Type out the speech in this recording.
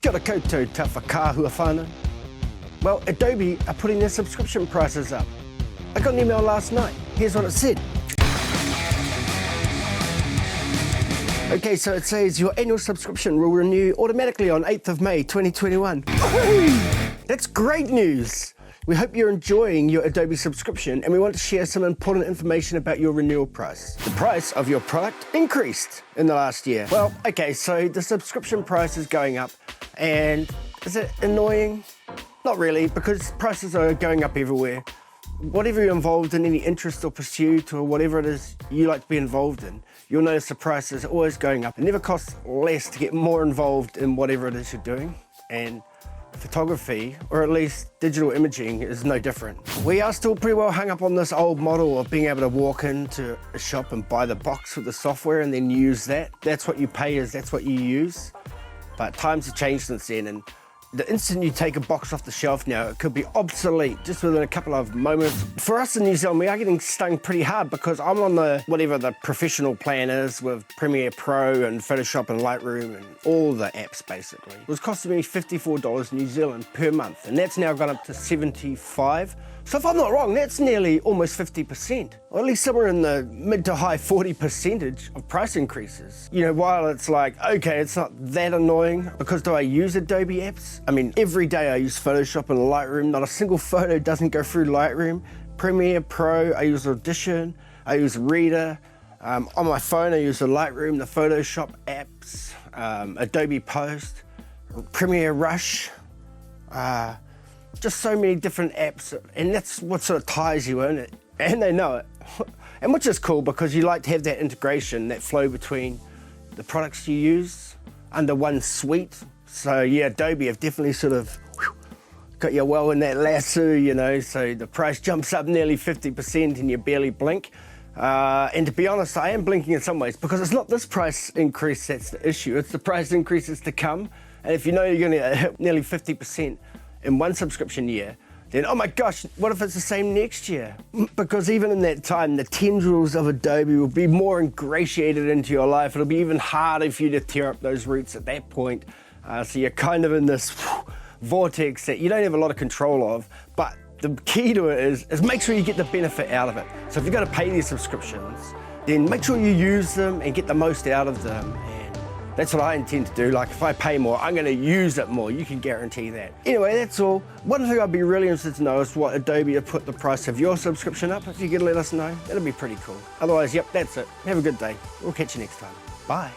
Kia ora koutou tā whakāhua whānau. Well, Adobe are putting their subscription prices up. I got an email last night. Here's what it said. Okay, so it says your annual subscription will renew automatically on 8th of May 2021. That's great news! We hope you're enjoying your Adobe subscription and we want to share some important information about your renewal price. The price of your product increased in the last year. Well, okay, so the subscription price is going up, and is it annoying? Not really, because prices are going up everywhere. Whatever you're involved in, any interest or pursuit or whatever it is you like to be involved in, you'll notice the price is always going up. It never costs less to get more involved in whatever it is you're doing. And photography, or at least digital imaging, is no different. We are still pretty well hung up on this old model of being able to walk into a shop and buy the box with the software and then use that. That's what you pay, that's what you use. But times have changed since then, and the instant you take a box off the shelf now, it could be obsolete just within a couple of moments. For us in New Zealand, we are getting stung pretty hard because I'm on whatever the professional plan is with Premiere Pro and Photoshop and Lightroom and all the apps basically. It was costing me $54 New Zealand per month, and that's now gone up to $75. So if I'm not wrong, that's nearly almost 50%, or at least somewhere in the mid to high 40% of price increases. You know, while it's like, okay, it's not that annoying, because do I use Adobe apps? I mean, every day I use Photoshop and Lightroom. Not a single photo doesn't go through Lightroom. Premiere Pro, I use Audition, I use Reader. On my phone, I use the Lightroom, the Photoshop apps, Adobe Post, Premiere Rush, just so many different apps, and that's what sort of ties you in, and they know it. And which is cool, because you like to have that integration, that flow between the products you use under one suite. So yeah, Adobe have definitely sort of got you well in that lasso, you know, so the price jumps up nearly 50% and you barely blink. And to be honest, I am blinking in some ways, because it's not this price increase that's the issue, it's the price increases to come. And if you know you're going to hit nearly 50% in one subscription year, then oh my gosh, what if it's the same next year? Because even in that time, the tendrils of Adobe will be more ingratiated into your life. It'll be even harder for you to tear up those roots at that point. So you're kind of in this vortex that you don't have a lot of control of, but the key to it is make sure you get the benefit out of it. So if you're going to pay these subscriptions, then make sure you use them and get the most out of them. That's what I intend to do. Like, if I pay more, I'm going to use it more. You can guarantee that. Anyway, that's all. One thing I'd be really interested to know is what Adobe have put the price of your subscription up. If you could let us know, that'd be pretty cool. Otherwise, yep, that's it. Have a good day. We'll catch you next time. Bye.